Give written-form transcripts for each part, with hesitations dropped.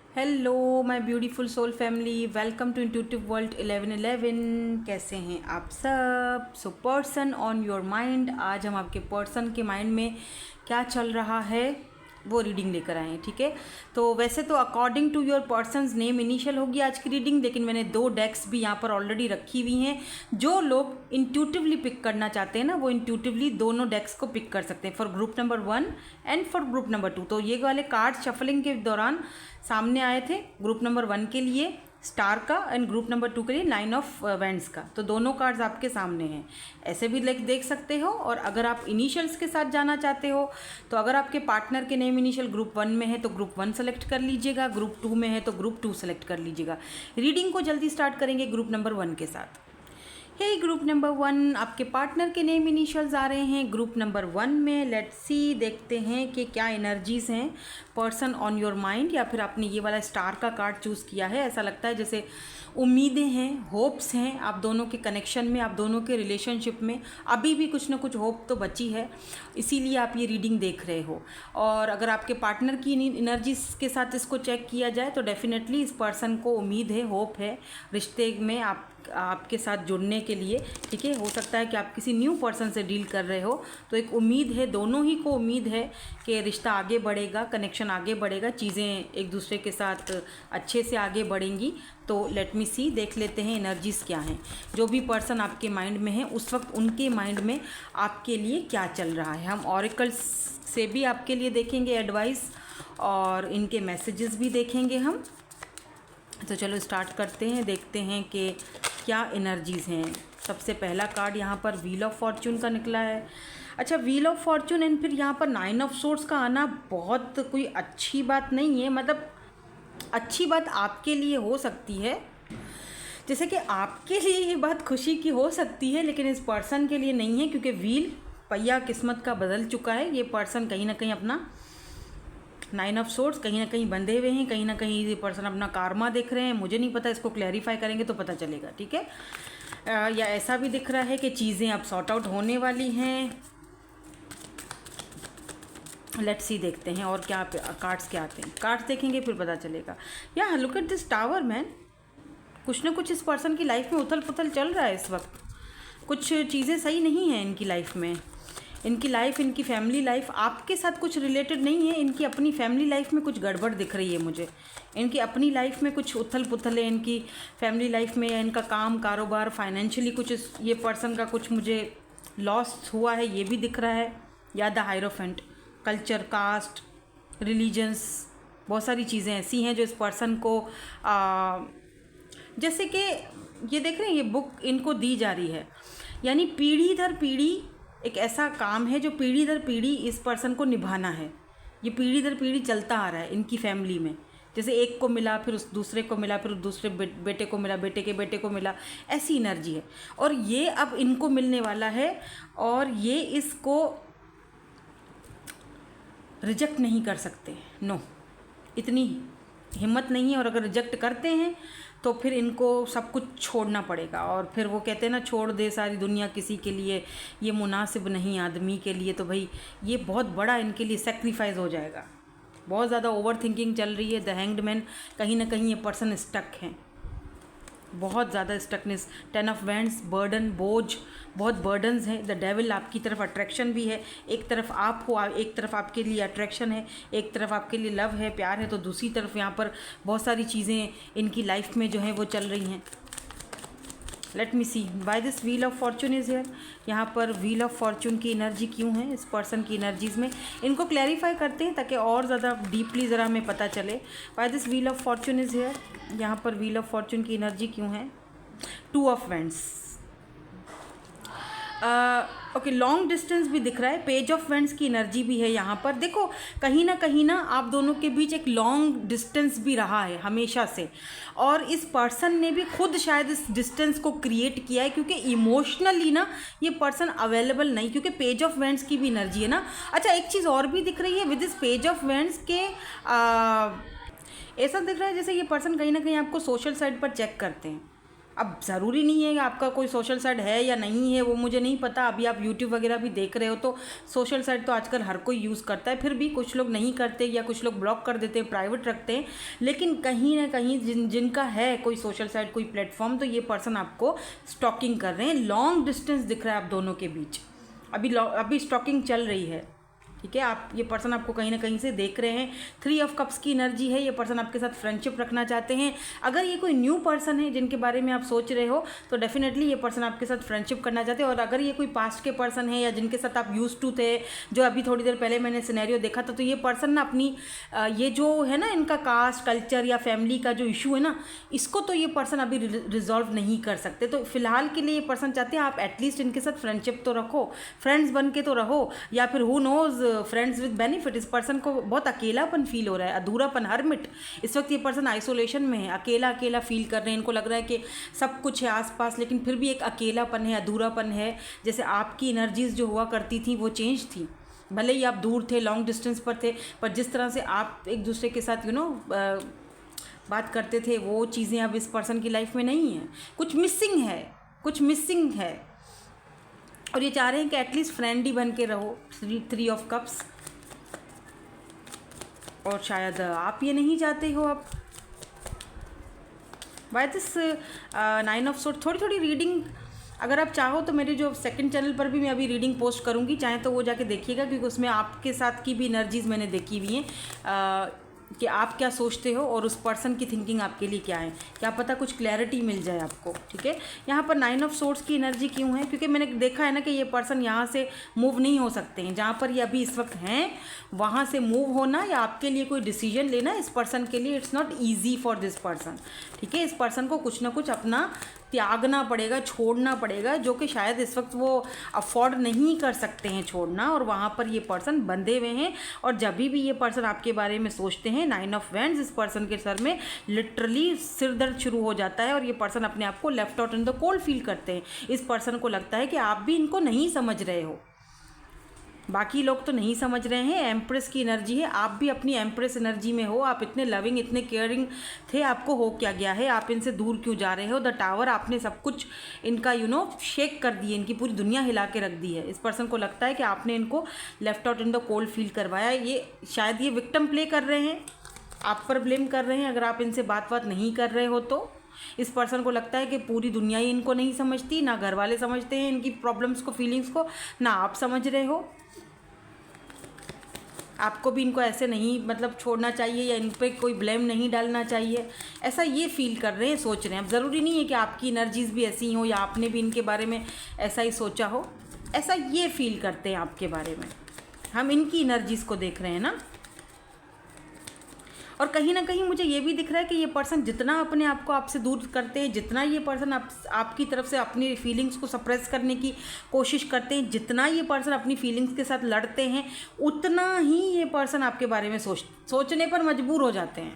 Hello my beautiful soul family, welcome to intuitive world 1111। कैसे हैं आप सब? So person on your mind, आज हम आपके पर्सन के माइंड में क्या चल रहा है वो रीडिंग लेकर आए हैं। ठीक है, तो वैसे तो according to your person's name initial होगी आज की रीडिंग, लेकिन मैंने 2 डेक्स भी यहाँ पर ऑलरेडी रखी हुई हैं। जो लोग इंट्यूटिवली पिक करना चाहते हैं ना, वो इंट्यूटिवली दोनों डेक्स को पिक कर सकते हैं, for group number 1 and for group number 2। तो ये वाले कार्ड शफलिंग के दौरान सामने आए थे ग्रुप नंबर 1 के लिए स्टार का एंड ग्रुप नंबर 2 के लिए 9 ऑफ वैंड्स का। तो दोनों कार्ड्स आपके सामने हैं, ऐसे भी देख सकते हो। और अगर आप इनिशियल्स के साथ जाना चाहते हो, तो अगर आपके पार्टनर के नेम इनिशियल ग्रुप 1 में है तो ग्रुप 1 सेलेक्ट कर लीजिएगा, ग्रुप 2 में है तो ग्रुप 2 सेलेक्ट कर लीजिएगा। रीडिंग को जल्दी स्टार्ट करेंगे ग्रुप नंबर 1 के साथ। हे ग्रुप नंबर 1, आपके पार्टनर के नेम इनिशियल्स आ रहे हैं ग्रुप नंबर 1 में। लेट्स सी, देखते हैं कि क्या एनर्जीज़ हैं पर्सन ऑन योर माइंड। या फिर आपने ये वाला स्टार का कार्ड चूज़ किया है, ऐसा लगता है जैसे उम्मीदें हैं, होप्स हैं आप दोनों के कनेक्शन में, आप दोनों के रिलेशनशिप में अभी भी कुछ ना कुछ होप तो बची है, इसीलिए आप ये रीडिंग देख रहे हो। और अगर आपके पार्टनर की एनर्जीज के साथ इसको चेक किया जाए तो डेफिनेटली इस पर्सन को उम्मीद है, होप है रिश्ते में आपके साथ जुड़ने के लिए। ठीक है, हो सकता है कि आप किसी न्यू पर्सन से डील कर रहे हो, तो एक उम्मीद है, दोनों ही को उम्मीद है कि रिश्ता आगे बढ़ेगा, कनेक्शन आगे बढ़ेगा, चीज़ें एक दूसरे के साथ अच्छे से आगे बढ़ेंगी। तो लेट मी सी, देख लेते हैं एनर्जीज़ क्या हैं। जो भी पर्सन आपके माइंड में है उस वक्त उनके माइंड में आपके लिए क्या चल रहा है। हम ऑरेकल्स से भी आपके लिए देखेंगे एडवाइस, और इनके मैसेजेस भी देखेंगे हम। तो चलो स्टार्ट करते हैं, देखते हैं कि क्या एनर्जीज़ हैं। सबसे पहला कार्ड यहाँ पर व्हील ऑफ फॉर्चून का निकला है। अच्छा, व्हील ऑफ फॉर्चून एंड फिर यहाँ पर 9 ऑफ सोर्ड्स का आना बहुत कोई अच्छी बात नहीं है। मतलब अच्छी बात आपके लिए हो सकती है, जैसे कि आपके लिए ये बात खुशी की हो सकती है, लेकिन इस पर्सन के लिए नहीं है, क्योंकि व्हील पहिया किस्मत का बदल चुका है। ये पर्सन कहीं ना कहीं अपना 9 ऑफ सोर्ड्स कहीं ना कहीं बंधे हुए हैं, कहीं ना कहीं ये पर्सन अपना कार्मा देख रहे हैं। मुझे नहीं पता, इसको क्लैरिफाई करेंगे तो पता चलेगा। ठीक है, या ऐसा भी दिख रहा है कि चीज़ें अब सॉर्ट आउट होने वाली हैं। लेट्स सी, देखते हैं और क्या कार्ड्स क्या आते हैं। कार्ड्स देखेंगे फिर पता चलेगा। या look at this tower man, कुछ ना कुछ इस पर्सन की लाइफ में उथल पुथल चल रहा है इस वक्त। कुछ चीज़ें सही नहीं हैं इनकी लाइफ में। इनकी लाइफ, इनकी फैमिली लाइफ आपके साथ कुछ रिलेटेड नहीं है। इनकी अपनी फैमिली लाइफ में कुछ गड़बड़ दिख रही है मुझे। इनकी अपनी लाइफ में कुछ उथल पुथल है इनकी फैमिली लाइफ में। इनका काम, कारोबार, फाइनेंशियली कुछ ये पर्सन का कुछ मुझे लॉस हुआ है, ये भी दिख रहा है। या the Hierophant, culture, caste, religions, बहुत सारी चीज़ें ऐसी हैं जो इस पर्सन को जैसे कि ये देख रहे हैं, ये बुक इनको दी जा रही है, यानी पीढ़ी दर पीढ़ी एक ऐसा काम है जो पीढ़ी दर पीढ़ी इस पर्सन को निभाना है। ये पीढ़ी दर पीढ़ी चलता आ रहा है इनकी फैमिली में। जैसे एक को मिला, फिर उस दूसरे को मिला, फिर दूसरे बेटे को मिला, बेटे के बेटे को मिला, ऐसी एनर्जी है। और ये अब इनको मिलने वाला है, और ये इसको रिजेक्ट नहीं कर सकते। नो, इतनी हिम्मत नहीं है। और अगर रिजेक्ट करते हैं तो फिर इनको सब कुछ छोड़ना पड़ेगा। और फिर वो कहते हैं ना, छोड़ दे सारी दुनिया किसी के लिए, ये मुनासिब नहीं आदमी के लिए। तो भाई ये बहुत बड़ा इनके लिए सेक्रीफाइस हो जाएगा। बहुत ज़्यादा ओवर थिंकिंग चल रही है। द हैंग्ड मैन, कहीं ना कहीं ये पर्सन स्टक हैं, बहुत ज़्यादा स्टकनेस। 10 ऑफ वैंड्स, बर्डन, बोझ, बहुत बर्डन्स हैं। द डेविल, आपकी तरफ अट्रैक्शन भी है। एक तरफ आप हो, एक तरफ आपके लिए अट्रैक्शन है, एक तरफ आपके लिए लव है, प्यार है, तो दूसरी तरफ यहाँ पर बहुत सारी चीज़ें इनकी लाइफ में जो हैं वो चल रही हैं। Let me see why this Wheel of Fortune is here. यहाँ पर व्हील ऑफ फॉर्चून की एनर्जी क्यों है इस पर्सन की एनर्जीज़ में, इनको क्लैरिफाई करते हैं ताकि और ज़्यादा डीपली ज़रा हमें पता चले। Y this Wheel of Fortune is here, यहाँ पर व्हील ऑफ फॉर्चून की एनर्जी क्यों है। 2 of wands, okay, long distance भी दिख रहा है। पेज ऑफ वैंड्स की एनर्जी भी है यहाँ पर। देखो, कहीं ना आप दोनों के बीच एक लॉन्ग डिस्टेंस भी रहा है हमेशा से, और इस पर्सन ने भी खुद शायद इस डिस्टेंस को क्रिएट किया है, क्योंकि इमोशनली ना ये पर्सन अवेलेबल नहीं, क्योंकि पेज ऑफ वैंड्स की भी एनर्जी है ना। अच्छा, एक चीज़ और भी दिख रही है with this page of wands के, ऐसा दिख रहा है जैसे ये पर्सन कहीं ना कहीं आपको सोशल साइड पर चेक करते हैं, अब ज़रूरी नहीं है कि आपका कोई सोशल साइट है या नहीं है, वो मुझे नहीं पता। अभी आप यूट्यूब वगैरह भी देख रहे हो तो सोशल साइट तो आजकल हर कोई यूज़ करता है, फिर भी कुछ लोग नहीं करते या कुछ लोग ब्लॉक कर देते हैं, प्राइवेट रखते हैं। लेकिन कहीं ना कहीं जिनका है कोई सोशल साइट, कोई प्लेटफॉर्म, तो ये पर्सन आपको स्टॉकिंग कर रहे हैं। लॉन्ग डिस्टेंस दिख रहा है आप दोनों के बीच, अभी स्टॉकिंग चल रही है, ठीक है। आप ये पर्सन आपको कहीं ना कहीं से देख रहे हैं। 3 ऑफ कप्स की एनर्जी है, ये पर्सन आपके साथ फ्रेंडशिप रखना चाहते हैं। अगर ये कोई न्यू पर्सन है जिनके बारे में आप सोच रहे हो तो डेफिनेटली ये पर्सन आपके साथ फ्रेंडशिप करना चाहते हैं। और अगर ये कोई पास्ट के पर्सन है या जिनके साथ आप यूज टू थे, जो अभी थोड़ी देर पहले मैंने सिनेरियो देखा था, तो ये पर्सन ना अपनी ये जो है ना इनका कास्ट, कल्चर या फैमिली का जो इशू है ना, इसको तो ये पर्सन अभी रिजॉल्व नहीं कर सकते। तो फिलहाल के लिए ये पर्सन चाहते हैं आप एटलीस्ट इनके साथ फ्रेंडशिप तो रखो, फ्रेंड्स बन के तो रहो, या फिर who knows friends with benefit. इस पर्सन को बहुत अकेलापन फील हो रहा है, अधूरापन, हरमिट। इस वक्त ये पर्सन आइसोलेशन में है, अकेला अकेला फील कर रहे हैं। इनको लग रहा है कि सब कुछ है आसपास, लेकिन फिर भी एक अकेलापन है, अधूरापन है। जैसे आपकी एनर्जीज जो हुआ करती थी वो चेंज थी। भले ही आप दूर थे, लॉन्ग डिस्टेंस पर थे, पर जिस तरह से आप एक दूसरे के साथ बात करते थे, वो चीज़ें अब इस पर्सन की लाइफ में नहीं है। कुछ मिसिंग है, कुछ मिसिंग है। और ये चाह रहे हैं कि एटलीस्ट फ्रेंड ही बन के रहो। 3 ऑफ कप्स। और शायद आप ये नहीं चाहते हो। अब बाय दिस 9 ऑफ सोर्ड, थोड़ी थोड़ी रीडिंग अगर आप चाहो तो मेरे जो सेकंड चैनल पर भी मैं अभी रीडिंग पोस्ट करूँगी, चाहे तो वो जाके देखिएगा, क्योंकि उसमें आपके साथ की भी एनर्जीज़ मैंने देखी हुई हैं कि आप क्या सोचते हो और उस पर्सन की थिंकिंग आपके लिए क्या है। क्या पता कुछ क्लैरिटी मिल जाए आपको, ठीक है। यहाँ पर 9 ऑफ सोर्ड्स की एनर्जी क्यों है? क्योंकि मैंने देखा है ना कि ये पर्सन यहाँ से मूव नहीं हो सकते हैं। जहाँ पर ये अभी इस वक्त हैं वहाँ से मूव होना या आपके लिए कोई डिसीजन लेना इस पर्सन के लिए it's not easy for this person, ठीक है। इस पर्सन को कुछ ना कुछ अपना त्यागना पड़ेगा, छोड़ना पड़ेगा, जो कि शायद इस वक्त वो अफोर्ड नहीं कर सकते हैं छोड़ना, और वहाँ पर ये पर्सन बंधे हुए हैं। और जब भी ये पर्सन आपके बारे में सोचते हैं, 9 ऑफ वैंड्स, इस पर्सन के सर में लिटरली सिर दर्द शुरू हो जाता है और ये पर्सन अपने आप को left out in the cold feel करते हैं। इस पर्सन को लगता है कि आप भी इनको नहीं समझ रहे हो, बाकी लोग तो नहीं समझ रहे हैं। एम्प्रेस की एनर्जी है, आप भी अपनी एम्प्रेस एनर्जी में हो। आप इतने लविंग, इतने केयरिंग थे, आपको हो क्या गया है? आप इनसे दूर क्यों जा रहे हो? द टावर, आपने सब कुछ इनका शेक कर दिए, इनकी पूरी दुनिया हिला के रख दी है। इस पर्सन को लगता है कि आपने इनको left out in the cold feel करवाया। ये शायद ये विक्टिम प्ले कर रहे हैं, आप पर ब्लेम कर रहे हैं। अगर आप इनसे बात नहीं कर रहे हो तो इस पर्सन को लगता है कि पूरी दुनिया ही इनको नहीं समझती, ना घर वाले समझते हैं इनकी प्रॉब्लम्स को, फीलिंग्स को, ना आप समझ रहे हो। आपको भी इनको ऐसे नहीं छोड़ना चाहिए या इन पर कोई ब्लेम नहीं डालना चाहिए, ऐसा ये फील कर रहे हैं, सोच रहे हैं। अब ज़रूरी नहीं है कि आपकी एनर्जीज़ भी ऐसी हो या आपने भी इनके बारे में ऐसा ही सोचा हो, ऐसा ये फील करते हैं आपके बारे में। हम इनकी एनर्जीज़ को देख रहे हैं ना। और कहीं ना कहीं मुझे ये भी दिख रहा है कि ये पर्सन जितना अपने आप को आपसे दूर करते हैं, जितना ये पर्सन आपकी तरफ से अपनी फीलिंग्स को सप्रेस करने की कोशिश करते हैं, जितना ये पर्सन अपनी फीलिंग्स के साथ लड़ते हैं, उतना ही ये पर्सन आपके बारे में सोचने पर मजबूर हो जाते हैं।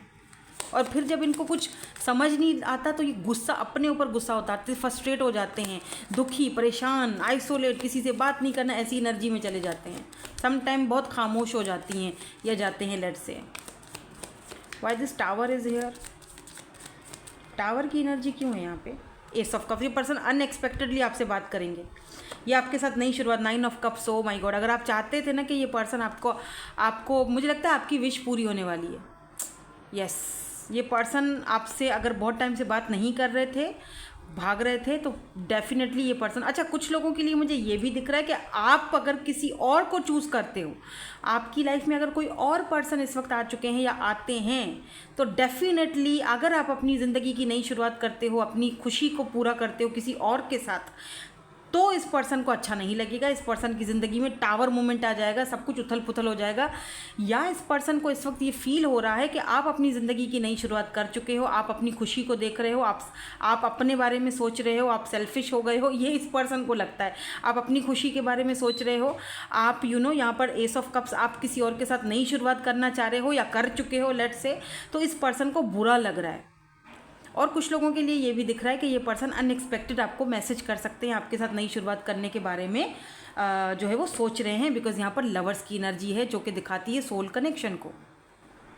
और फिर जब इनको कुछ समझ नहीं आता तो ये गुस्सा, अपने ऊपर गुस्सा उतारते हैं, फ्रस्ट्रेट हो जाते हैं, दुखी, परेशान, आइसोलेट, किसी से बात नहीं करना, ऐसी एनर्जी में चले जाते हैं। सम टाइम बहुत खामोश हो जाती हैं या जाते हैं लेट से। Why this tower is here? Tower की एनर्जी क्यों है यहाँ पे? एस ऑफ कप्स, ये पर्सन अनएक्सपेक्टेडली आपसे बात करेंगे, ये आपके साथ नई शुरुआत। 9 of cups, oh my God. अगर आप चाहते थे ना कि ये पर्सन आपको मुझे लगता है आपकी विश पूरी होने वाली है। यस, ये पर्सन आपसे अगर बहुत टाइम से बात नहीं कर रहे थे, भाग रहे थे, तो डेफिनेटली ये पर्सन, अच्छा कुछ लोगों के लिए मुझे ये भी दिख रहा है कि आप अगर किसी और को चूज़ करते हो, आपकी लाइफ में अगर कोई और पर्सन इस वक्त आ चुके हैं या आते हैं, तो डेफिनेटली अगर आप अपनी ज़िंदगी की नई शुरुआत करते हो, अपनी खुशी को पूरा करते हो किसी और के साथ, तो इस पर्सन को अच्छा नहीं लगेगा। इस पर्सन की ज़िंदगी में टावर मोमेंट आ जाएगा, सब कुछ उथल पुथल हो जाएगा। या इस पर्सन को इस वक्त ये फील हो रहा है कि आप अपनी ज़िंदगी की नई शुरुआत कर चुके हो, आप अपनी खुशी को देख रहे हो, आप अपने बारे में सोच रहे हो, आप सेल्फिश हो गए हो, ये इस पर्सन को लगता है। आप अपनी खुशी के बारे में सोच रहे हो, आप यहाँ पर एस ऑफ कप्स, आप किसी और के साथ नई शुरुआत करना चाह रहे हो या कर चुके हो लेट से, तो इस पर्सन को बुरा लग रहा है। और कुछ लोगों के लिए ये भी दिख रहा है कि ये पर्सन अनएक्सपेक्टेड आपको मैसेज कर सकते हैं, आपके साथ नई शुरुआत करने के बारे में जो है वो सोच रहे हैं, बिकॉज यहाँ पर लवर्स की एनर्जी है जो कि दिखाती है सोल कनेक्शन को।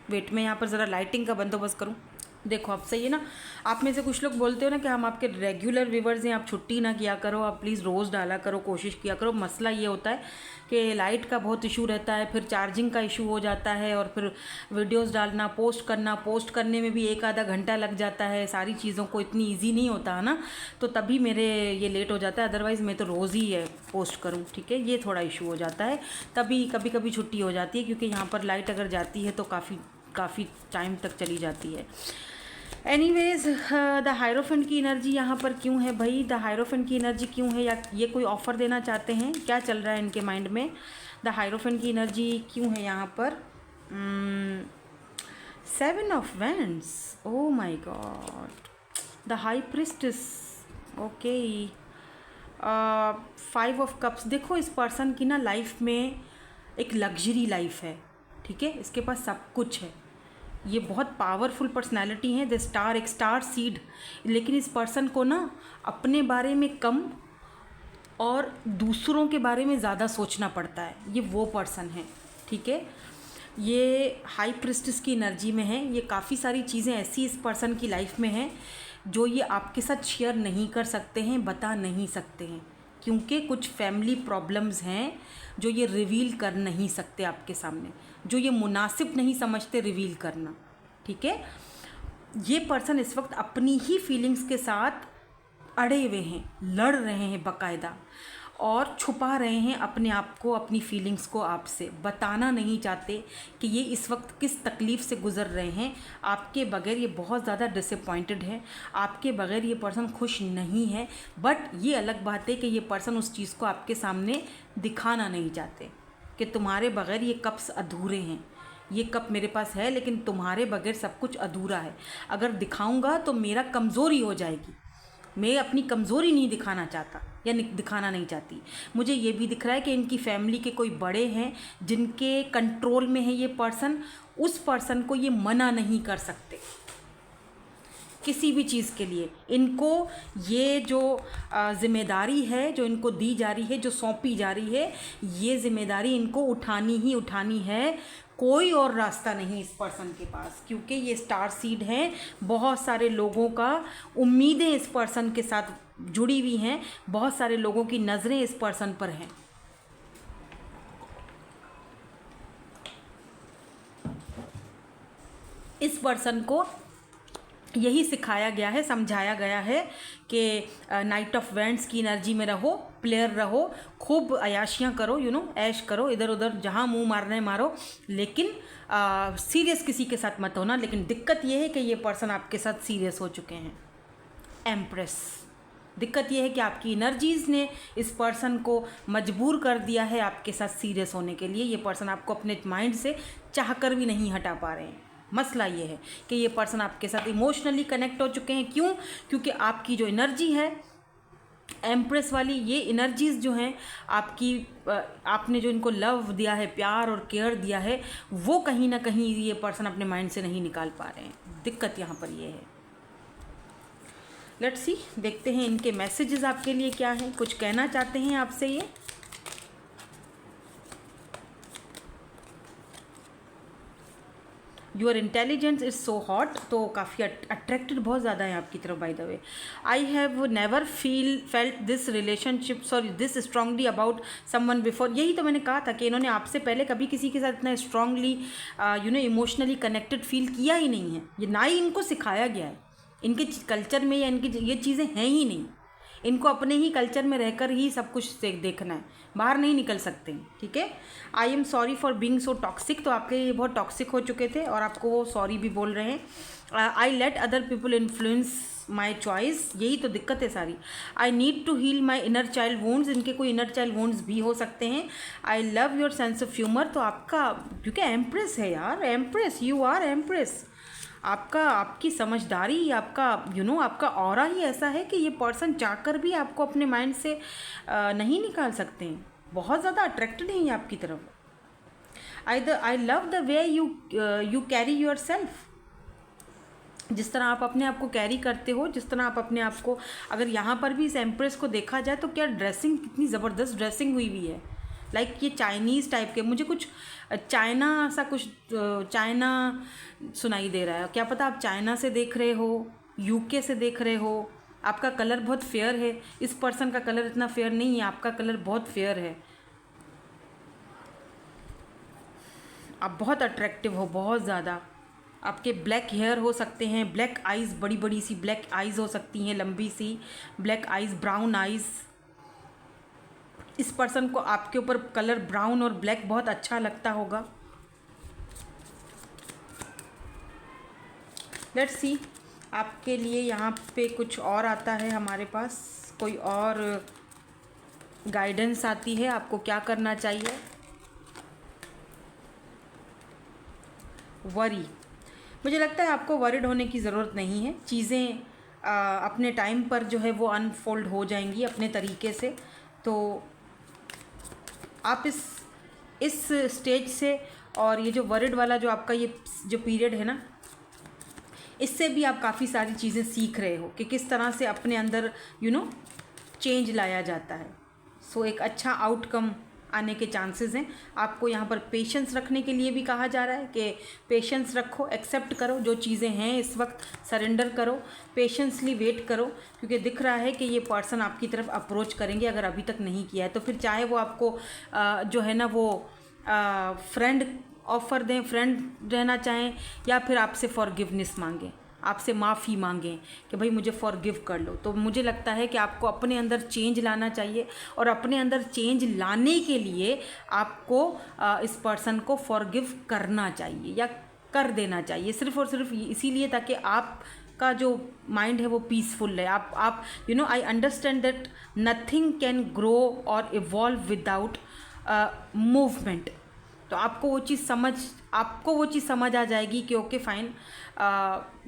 वेट में यहाँ पर ज़रा लाइटिंग का बंदोबस्त करूँ। देखो आप सही है ना, आप में से कुछ लोग बोलते हो ना कि हम आपके रेगुलर व्यूवर्स हैं, आप छुट्टी ना किया करो, आप प्लीज़ रोज़ डाला करो, कोशिश किया करो। मसला ये होता है कि लाइट का बहुत इशू रहता है, फिर चार्जिंग का इशू हो जाता है, और फिर वीडियोस डालना, पोस्ट करने में भी 1 आधा घंटा लग जाता है। सारी चीज़ों को इतनी ईजी नहीं होता है ना, तो तभी मेरे ये लेट हो जाता है। अदरवाइज़ मैं तो रोज़ ही पोस्ट करूँ, ठीक है। ये थोड़ा इशू हो जाता है, तभी कभी कभी छुट्टी हो जाती है, क्योंकि यहाँ पर लाइट अगर जाती है तो काफ़ी टाइम तक चली जाती है। एनीवेज, द हायरोफेंट की एनर्जी यहाँ पर क्यों है भाई? द हायरोफेंट की एनर्जी क्यों है, या ये कोई ऑफ़र देना चाहते हैं? क्या चल रहा है इनके माइंड में? द हायरोफेंट की एनर्जी क्यों है यहाँ पर? 7 of wands, oh my God, the high priestess, okay, 5 of cups. देखो इस पर्सन की ना लाइफ में एक लग्जरी लाइफ है, ठीक है, इसके पास सब कुछ है। ये बहुत पावरफुल पर्सनालिटी है, द स्टार, एक स्टार सीड। लेकिन इस पर्सन को ना अपने बारे में कम और दूसरों के बारे में ज़्यादा सोचना पड़ता है। ये वो पर्सन है, ठीक है। ये हाई प्रिस्टेस की एनर्जी में है। ये काफ़ी सारी चीज़ें ऐसी इस पर्सन की लाइफ में हैं जो ये आपके साथ शेयर नहीं कर सकते हैं, बता नहीं सकते हैं, क्योंकि कुछ फैमिली प्रॉब्लम्स हैं जो ये रिवील कर नहीं सकते आपके सामने, जो ये मुनासिब नहीं समझते रिवील करना, ठीक है। ये पर्सन इस वक्त अपनी ही फीलिंग्स के साथ अड़े हुए हैं, लड़ रहे हैं बाकायदा, और छुपा रहे हैं अपने आप को, अपनी फीलिंग्स को आपसे बताना नहीं चाहते कि ये इस वक्त किस तकलीफ़ से गुज़र रहे हैं। आपके बगैर ये बहुत ज़्यादा डिसअपॉइंटेड है, आपके बगैर ये पर्सन खुश नहीं है। बट ये अलग बात है कि ये पर्सन उस चीज़ को आपके सामने दिखाना नहीं चाहते कि तुम्हारे बगैर ये कप्स अधूरे हैं, ये कप मेरे पास है लेकिन तुम्हारे बगैर सब कुछ अधूरा है। अगर दिखाऊंगा तो मेरा कमज़ोरी हो जाएगी, मैं अपनी कमज़ोरी नहीं दिखाना चाहता या दिखाना नहीं चाहती। मुझे ये भी दिख रहा है कि इनकी फैमिली के कोई बड़े हैं जिनके कंट्रोल में है ये पर्सन, उस पर्सन को ये मना नहीं कर सकते किसी भी चीज़ के लिए। इनको ये जो ज़िम्मेदारी है जो इनको दी जा रही है, जो सौंपी जा रही है, ये ज़िम्मेदारी इनको उठानी ही उठानी है। कोई और रास्ता नहीं इस पर्सन के पास, क्योंकि ये स्टार सीड हैं। बहुत सारे लोगों का उम्मीदें इस पर्सन के साथ जुड़ी हुई हैं, बहुत सारे लोगों की नज़रें इस पर्सन पर हैं। इस पर्सन को यही सिखाया गया है, समझाया गया है कि नाइट ऑफ वैंड्स की एनर्जी में रहो, प्लेयर रहो, खूब अयाशियाँ करो, ऐश करो, इधर उधर जहाँ मुंह मारना है मारो, लेकिन सीरियस किसी के साथ मत होना। लेकिन दिक्कत ये है कि ये पर्सन आपके साथ सीरियस हो चुके हैं। एम्प्रेस, दिक्कत ये है कि आपकी एनर्जीज़ ने इस पर्सन को मजबूर कर दिया है आपके साथ सीरियस होने के लिए। ये पर्सन आपको अपने माइंड से चाहकर भी नहीं हटा पा रहे हैं। मसला ये है कि ये पर्सन आपके साथ इमोशनली कनेक्ट हो चुके हैं। क्यों? क्योंकि आपकी जो एनर्जी है एम्प्रेस वाली, ये एनर्जीज़ जो हैं आपकी, आपने जो इनको लव दिया है, प्यार और केयर दिया है, वो कहीं ना कहीं ये पर्सन अपने माइंड से नहीं निकाल पा रहे हैं। दिक्कत यहाँ पर ये है। लेट्स सी, देखते हैं इनके मैसेजेस आपके लिए क्या हैं, कुछ कहना चाहते हैं आपसे ये। Your intelligence is so hot, तो काफ़ी अट्रैक्टेड बहुत ज़्यादा है आपकी तरफ। By the way, I have never felt this relationship sorry this strongly about someone before. यही तो मैंने कहा था कि इन्होंने आपसे पहले कभी किसी के साथ इतना स्ट्रांगली इमोशनली कनेक्टेड फील किया ही नहीं है। ये ना ही इनको सिखाया गया है, इनके कल्चर में या इनकी ये चीज़ें हैं ही नहीं। इनको अपने ही कल्चर में रहकर ही सब कुछ देखना है, बाहर नहीं निकल सकते, ठीक है। I am sorry for being so toxic, तो आपके ये बहुत टॉक्सिक हो चुके थे और आपको वो सॉरी भी बोल रहे हैं। I let other people influence my choice, यही तो दिक्कत है सारी। I need to heal my inner child wounds, इनके कोई इनर चाइल्ड वुंड्स भी हो सकते हैं। I love your sense of humour, तो आपका, क्योंकि एम्प्रेस है यार, एम्प्रेस, यू आर एम्प्रेस, आपकी समझदारी, आपका आपका ऑरा ही ऐसा है कि ये पर्सन चाहकर भी आपको अपने माइंड से नहीं निकाल सकते हैं। बहुत ज़्यादा अट्रैक्टेड हैं ये आपकी तरफ। I love the way you carry your self, जिस तरह आप अपने आप को कैरी करते हो, जिस तरह आप अपने आप को, अगर यहाँ पर भी इस एम्प्रेस को देखा जाए तो क्या ड्रेसिंग, कितनी ज़बरदस्त ड्रेसिंग हुई है, लाइक ये चाइनीज़ टाइप के, मुझे कुछ चाइना सा कुछ चाइना सुनाई दे रहा है। क्या पता आप चाइना से देख रहे हो, यूके से देख रहे हो। आपका कलर बहुत फेयर है, इस पर्सन का कलर इतना फेयर नहीं है, आपका कलर बहुत फेयर है। आप बहुत अट्रैक्टिव हो, बहुत ज़्यादा। आपके ब्लैक हेयर हो सकते हैं, ब्लैक आइज़, बड़ी बड़ी सी ब्लैक आइज़ हो सकती हैं, लंबी सी ब्लैक आइज़, ब्राउन आइज़। इस पर्सन को आपके ऊपर कलर ब्राउन और ब्लैक बहुत अच्छा लगता होगा। लेट्स सी आपके लिए यहाँ पे कुछ और आता है, हमारे पास कोई और गाइडेंस आती है, आपको क्या करना चाहिए। वरी, मुझे लगता है आपको वरिड होने की ज़रूरत नहीं है। चीज़ें अपने टाइम पर जो है वो अनफोल्ड हो जाएंगी अपने तरीके से। तो आप इस स्टेज से, और ये जो वरिड वाला जो आपका ये जो पीरियड है ना, इससे भी आप काफ़ी सारी चीज़ें सीख रहे हो कि किस तरह से अपने अंदर चेंज लाया जाता है। सो एक अच्छा आउटकम आने के चांसेस हैं। आपको यहाँ पर पेशेंस रखने के लिए भी कहा जा रहा है कि पेशेंस रखो, एक्सेप्ट करो जो चीज़ें हैं इस वक्त, सरेंडर करो, पेशेंसली वेट करो, क्योंकि दिख रहा है कि ये पर्सन आपकी तरफ अप्रोच करेंगे। अगर अभी तक नहीं किया है तो फिर चाहे वो आपको जो है ना वो फ्रेंड ऑफ़र दें, फ्रेंड रहना चाहें, या फिर आपसे फॉरगिवनेस मांगें, आपसे माफ़ी मांगें कि भाई मुझे फॉरगिव कर लो। तो मुझे लगता है कि आपको अपने अंदर चेंज लाना चाहिए, और अपने अंदर चेंज लाने के लिए आपको इस पर्सन को फॉरगिव करना चाहिए या कर देना चाहिए, सिर्फ़ और सिर्फ इसीलिए ताकि आप का जो माइंड है वो पीसफुल है। आप I understand that nothing can grow और इवॉल्व विदाउट मूवमेंट। तो आपको वो चीज़ समझ आ जाएगी कि ओके फाइन,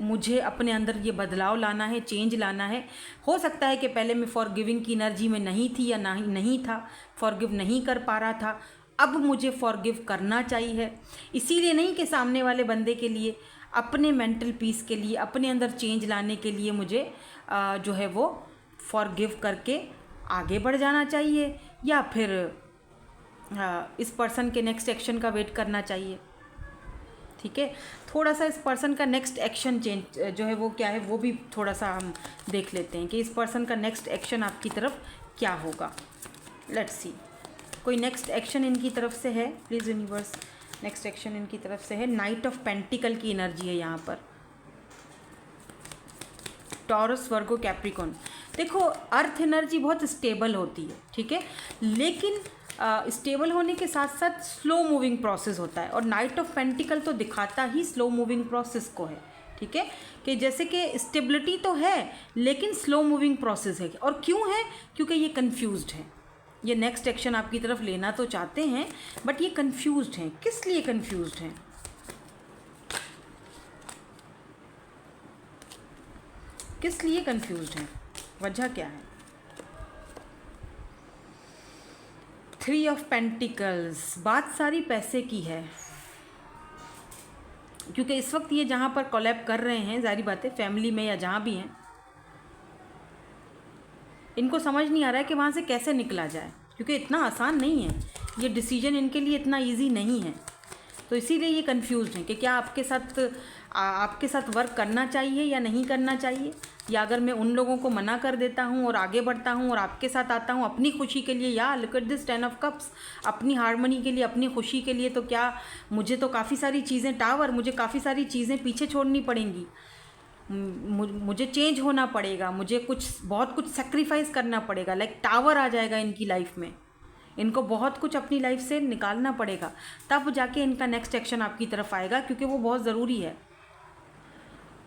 मुझे अपने अंदर ये बदलाव लाना है, चेंज लाना है। हो सकता है कि पहले मैं फॉरगिविंग की एनर्जी में नहीं थी या नहीं था, फॉरगिव नहीं कर पा रहा था, अब मुझे फॉरगिव करना चाहिए। इसीलिए नहीं कि सामने वाले बंदे के लिए, अपने मेंटल पीस के लिए, अपने अंदर चेंज लाने के लिए मुझे जो है वो फॉरगिव करके आगे बढ़ जाना चाहिए, या फिर इस पर्सन के नेक्स्ट एक्शन का वेट करना चाहिए। ठीक है, थोड़ा सा इस पर्सन का नेक्स्ट एक्शन चेंज जो है वो क्या है वो भी थोड़ा सा हम देख लेते हैं कि इस पर्सन का नेक्स्ट एक्शन आपकी तरफ क्या होगा। लेट्स सी, कोई नेक्स्ट एक्शन इनकी तरफ से है, प्लीज़ यूनिवर्स, नेक्स्ट एक्शन इनकी तरफ से है। नाइट ऑफ पेंटिकल की एनर्जी है यहाँ पर, टॉरस, वर्गो, कैप्रिकॉन। देखो अर्थ एनर्जी बहुत स्टेबल होती है, ठीक है, लेकिन स्टेबल होने के साथ साथ स्लो मूविंग प्रोसेस होता है, और नाइट ऑफ पेंटिकल तो दिखाता ही स्लो मूविंग प्रोसेस को है। ठीक है, कि जैसे कि स्टेबिलिटी तो है लेकिन स्लो मूविंग प्रोसेस है। और क्यों है? क्योंकि ये कंफ्यूज्ड है, ये नेक्स्ट एक्शन आपकी तरफ लेना तो चाहते हैं बट ये कंफ्यूज्ड हैं। किस लिए कंफ्यूज्ड हैं? किस लिए कंफ्यूज्ड हैं? वजह क्या है? 3 ऑफ पेंटिकल्स, बात सारी पैसे की है, क्योंकि इस वक्त ये जहाँ पर कोलैब कर रहे हैं, जारी बात है फैमिली में या जहाँ भी हैं, इनको समझ नहीं आ रहा है कि वहाँ से कैसे निकला जाए, क्योंकि इतना आसान नहीं है, ये डिसीजन इनके लिए इतना इजी नहीं है। तो इसीलिए ये कंफ्यूज हैं कि क्या आपके साथ वर्क करना चाहिए या नहीं करना चाहिए, या अगर मैं उन लोगों को मना कर देता हूँ और आगे बढ़ता हूँ और आपके साथ आता हूँ अपनी खुशी के लिए, या look at this 10 of cups, अपनी हार्मनी के लिए, अपनी खुशी के लिए, तो क्या मुझे तो काफ़ी सारी चीज़ें, टावर, मुझे काफ़ी सारी चीज़ें पीछे छोड़नी पड़ेंगी, मुझे चेंज होना पड़ेगा, मुझे बहुत कुछ सेक्रीफाइस करना पड़ेगा। लाइक टावर आ जाएगा इनकी लाइफ में, इनको बहुत कुछ अपनी लाइफ से निकालना पड़ेगा, तब जाके इनका नेक्स्ट एक्शन आपकी तरफ आएगा, क्योंकि वो बहुत ज़रूरी है।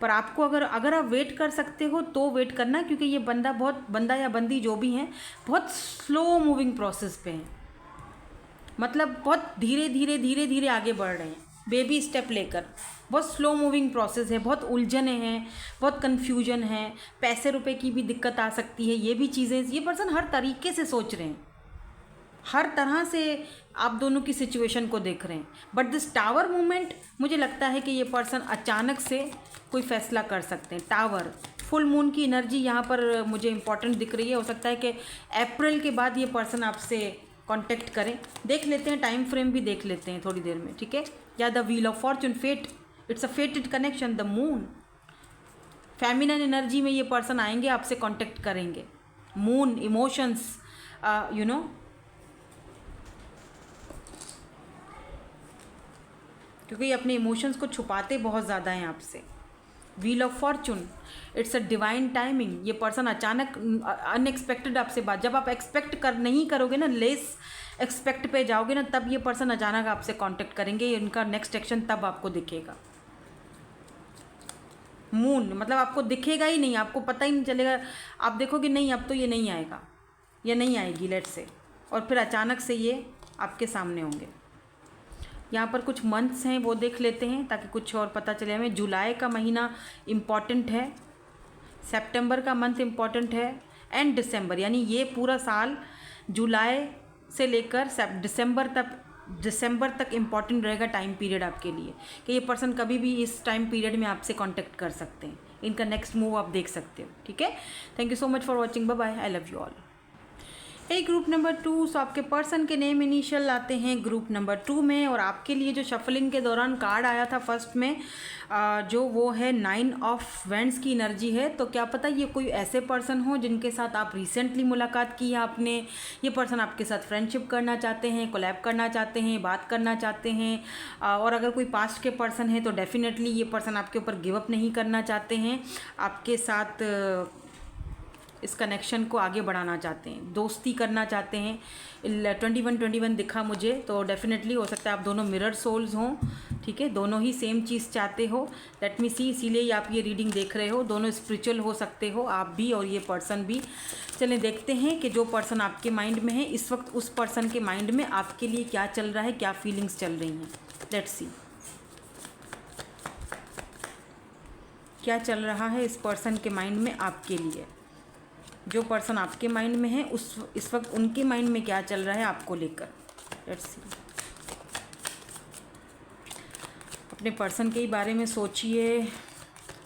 पर आपको अगर आप वेट कर सकते हो तो वेट करना, क्योंकि ये बंदा या बंदी जो भी हैं बहुत स्लो मूविंग प्रोसेस पे हैं, मतलब बहुत धीरे धीरे आगे बढ़ रहे हैं, बेबी स्टेप लेकर। बहुत स्लो मूविंग प्रोसेस है, बहुत उलझने हैं, बहुत कन्फ्यूजन है, पैसे रुपए की भी दिक्कत आ सकती है, ये भी चीज़ें, ये पर्सन हर तरीके से सोच रहे हैं, हर तरह से आप दोनों की सिचुएशन को देख रहे हैं। बट दिस टावर मूवमेंट, मुझे लगता है कि ये पर्सन अचानक से कोई फैसला कर सकते हैं। टावर, फुल मून की एनर्जी यहाँ पर मुझे इंपॉर्टेंट दिख रही है। हो सकता है कि अप्रैल के बाद ये पर्सन आपसे कांटेक्ट करें। देख लेते हैं, टाइम फ्रेम भी देख लेते हैं थोड़ी देर में, ठीक है। या the Wheel of Fortune, fate, it's a fated connection, the Moon, feminine energy में ये पर्सन आएंगे, आपसे कांटेक्ट करेंगे। मून, इमोशंस, यू नो, क्योंकि ये अपने इमोशंस को छुपाते बहुत ज़्यादा हैं आपसे। Wheel of Fortune, it's a divine timing, ये पर्सन अचानक अनएक्सपेक्टेड आपसे बात, जब आप एक्सपेक्ट कर नहीं करोगे ना, लेस एक्सपेक्ट पे जाओगे ना, तब ये पर्सन अचानक आपसे कांटेक्ट करेंगे। इनका नेक्स्ट एक्शन तब आपको दिखेगा। मून मतलब आपको दिखेगा ही नहीं, आपको पता ही नहीं चलेगा, आप देखोगे नहीं अब तो ये नहीं आएगा या नहीं आएगी, लेट से, और फिर अचानक से ये आपके सामने होंगे। यहाँ पर कुछ मंथ्स हैं वो देख लेते हैं ताकि कुछ और पता चले हमें। जुलाई का महीना इम्पॉर्टेंट है, सितंबर का मंथ इम्पॉर्टेंट है, एंड दिसंबर, यानी ये पूरा साल जुलाई से लेकर दिसंबर तक इम्पॉर्टेंट रहेगा टाइम पीरियड आपके लिए, कि ये पर्सन कभी भी इस टाइम पीरियड में आपसे कांटेक्ट कर सकते हैं। इनका नेक्स्ट मूव आप देख सकते हो, ठीक है। Thank you so much for watching, bye bye, I love you all. Group number 2, so आपके पर्सन के नेम इनिशियल आते हैं ग्रुप नंबर 2 में, और आपके लिए जो शफलिंग के दौरान कार्ड आया था फर्स्ट में, जो वो है 9 ऑफ वेंड्स की एनर्जी है। तो क्या पता ये कोई ऐसे पर्सन हो जिनके साथ आप रिसेंटली मुलाकात की है आपने, ये पर्सन आपके साथ फ्रेंडशिप करना चाहते हैं, कोलैब करना चाहते हैं, बात करना चाहते हैं, और अगर कोई पास्ट के पर्सन है तो डेफिनेटली ये पर्सन आपके ऊपर गिव अप नहीं करना चाहते हैं, आपके साथ इस कनेक्शन को आगे बढ़ाना चाहते हैं, दोस्ती करना चाहते हैं। 21 दिखा मुझे, तो डेफिनेटली हो सकता है आप दोनों मिरर सोल्स हों, ठीक है, दोनों ही सेम चीज़ चाहते हो। लेट मी सी, इसीलिए आप ये रीडिंग देख रहे हो। दोनों स्पिरिचुअल हो सकते हो, आप भी और ये पर्सन भी। चलें देखते हैं कि जो पर्सन आपके माइंड में है इस वक्त, उस पर्सन के माइंड में आपके लिए क्या चल रहा है, क्या फीलिंग्स चल रही हैं। लेट्स सी क्या चल रहा है इस पर्सन के माइंड में आपके लिए। जो पर्सन आपके माइंड में है इस वक्त उनके माइंड में क्या चल रहा है आपको लेकर। लेट्स सी, अपने पर्सन के ही बारे में सोचिए।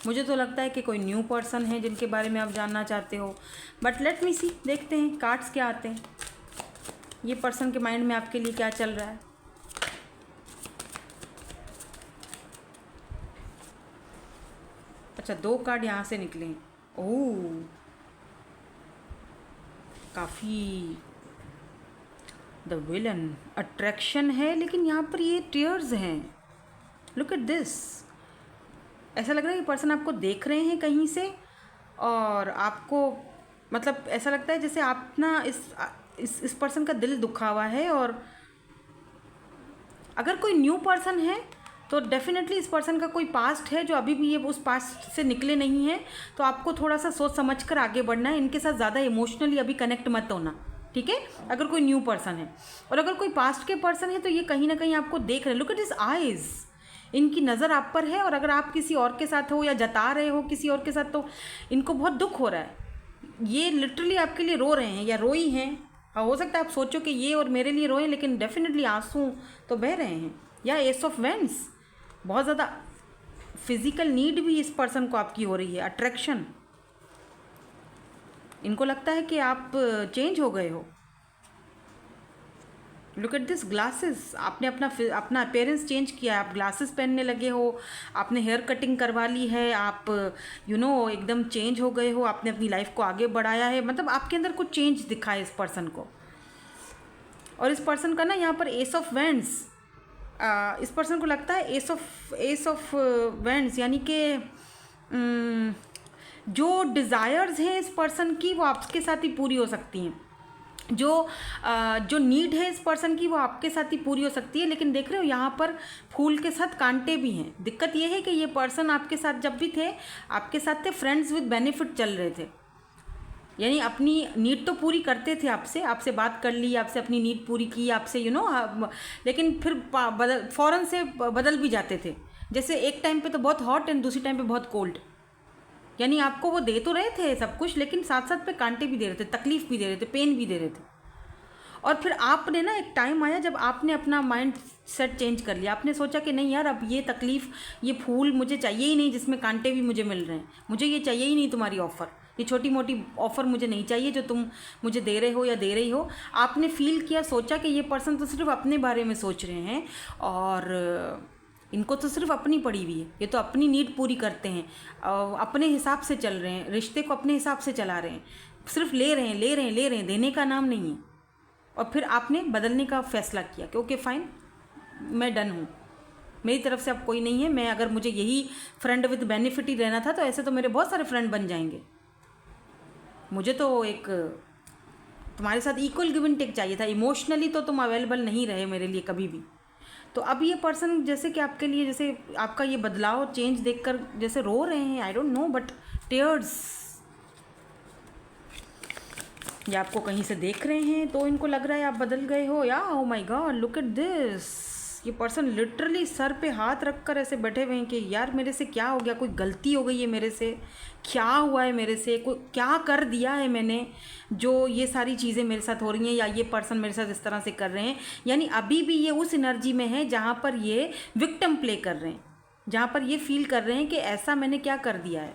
मुझे तो लगता है कि कोई न्यू पर्सन है जिनके बारे में आप जानना चाहते हो, बट लेट मी सी, देखते हैं कार्ड्स क्या आते हैं। ये पर्सन के माइंड में आपके लिए क्या चल रहा है। अच्छा, 2 कार्ड यहाँ से निकले। ओह, काफ़ी द विलन, अट्रैक्शन है, लेकिन यहाँ पर ये टीयर्स हैं। लुक एट दिस, ऐसा लग रहा है कि पर्सन आपको देख रहे हैं कहीं से, और आपको मतलब ऐसा लगता है जैसे आप ना इस पर्सन का दिल दुखा हुआ है। और अगर कोई न्यू पर्सन है तो डेफिनेटली इस पर्सन का कोई पास्ट है जो अभी भी ये उस पास्ट से निकले नहीं है, तो आपको थोड़ा सा सोच समझ कर आगे बढ़ना है। इनके साथ ज़्यादा इमोशनली अभी कनेक्ट मत होना, ठीक है, अगर कोई न्यू पर्सन है। और अगर कोई पास्ट के पर्सन है तो ये कहीं ना कहीं आपको देख रहे हैं। लुक एट हिज आइज़, इनकी नज़र आप पर है। और अगर आप किसी और के साथ हो या जता रहे हो किसी और के साथ, तो इनको बहुत दुख हो रहा है। ये लिटरली आपके लिए रो रहे हैं या रोई हैं। हो सकता है आप सोचो कि ये और मेरे लिए रोएं, लेकिन डेफिनेटली आंसू तो बह रहे हैं। या एस ऑफ वेंड्स, बहुत ज़्यादा फिजिकल नीड भी इस पर्सन को आपकी हो रही है, अट्रैक्शन। इनको लगता है कि आप चेंज हो गए हो। लुक एट दिस ग्लासेस, आपने अपना अपीयरेंस चेंज किया है, आप ग्लासेस पहनने लगे हो, आपने हेयर कटिंग करवा ली है, आप एकदम चेंज हो गए हो, आपने अपनी लाइफ को आगे बढ़ाया है। मतलब आपके अंदर कुछ चेंज दिखा है इस पर्सन को। और इस पर्सन का ना यहाँ पर एस ऑफ वेंड्स, इस पर्सन को लगता है एस ऑफ वेंड्स, यानी कि जो डिज़ायर्स हैं इस पर्सन की वो आपके साथ ही पूरी हो सकती हैं। जो नीड है इस पर्सन की वो आपके साथ ही पूरी हो सकती है। लेकिन देख रहे हो यहाँ पर फूल के साथ कांटे भी हैं। दिक्कत ये है कि ये पर्सन आपके साथ जब भी थे, आपके साथ थे, फ्रेंड्स विद बेनिफिट चल रहे थे, यानी अपनी नीड तो पूरी करते थे, आपसे बात कर ली, आपसे अपनी नीड पूरी की, आपसे लेकिन फिर फ़ौरन से बदल भी जाते थे। जैसे एक टाइम पे तो बहुत हॉट एंड दूसरी टाइम पे बहुत कोल्ड। यानी आपको वो दे तो रहे थे सब कुछ, लेकिन साथ साथ पे कांटे भी दे रहे थे, तकलीफ़ भी दे रहे थे, पेन भी दे रहे थे। और फिर आपने ना, एक टाइम आया जब आपने अपना माइंड सेट चेंज कर लिया। आपने सोचा कि नहीं यार, अब ये तकलीफ़, ये फूल मुझे चाहिए ही नहीं जिसमें कांटे भी मुझे मिल रहे हैं, मुझे ये चाहिए ही नहीं तुम्हारी ऑफ़र, ये छोटी मोटी ऑफ़र मुझे नहीं चाहिए जो तुम मुझे दे रहे हो या दे रही हो। आपने फील किया, सोचा कि ये पर्सन तो सिर्फ अपने बारे में सोच रहे हैं और इनको तो सिर्फ अपनी पड़ी हुई है, ये तो अपनी नीड पूरी करते हैं, अपने हिसाब से चल रहे हैं, रिश्ते को अपने हिसाब से चला रहे हैं, सिर्फ ले रहे हैं ले रहे हैं ले रहे हैं, देने का नाम नहीं है। और फिर आपने बदलने का फैसला किया कि ओके फाइन, मैं डन हूँ, मेरी तरफ से अब कोई नहीं है। मैं अगर मुझे यही फ्रेंड विद बेनिफिट ही रहना था तो ऐसे तो मेरे बहुत सारे फ्रेंड बन जाएंगे। मुझे तो एक तुम्हारे साथ इक्वल गिव एंड टेक चाहिए था। इमोशनली तो तुम अवेलेबल नहीं रहे मेरे लिए कभी भी। तो अब ये पर्सन जैसे कि आपके लिए, जैसे आपका ये बदलाव चेंज देखकर जैसे रो रहे हैं, I don't know, but tears, या आपको कहीं से देख रहे हैं तो इनको लग रहा है आप बदल गए हो। या oh my God, look at this, ये पर्सन लिटरली सर पे हाथ रख कर ऐसे बैठे हुए हैं कि यार मेरे से क्या हो गया, कोई गलती हो गई है मेरे से, क्या हुआ है मेरे से, कोई क्या कर दिया है मैंने जो ये सारी चीज़ें मेरे साथ हो रही हैं, या ये पर्सन मेरे साथ इस तरह से कर रहे हैं। यानी अभी भी ये उस एनर्जी में है जहाँ पर ये विक्टिम प्ले कर रहे हैं, जहाँ पर ये फील कर रहे हैं कि ऐसा मैंने क्या कर दिया है।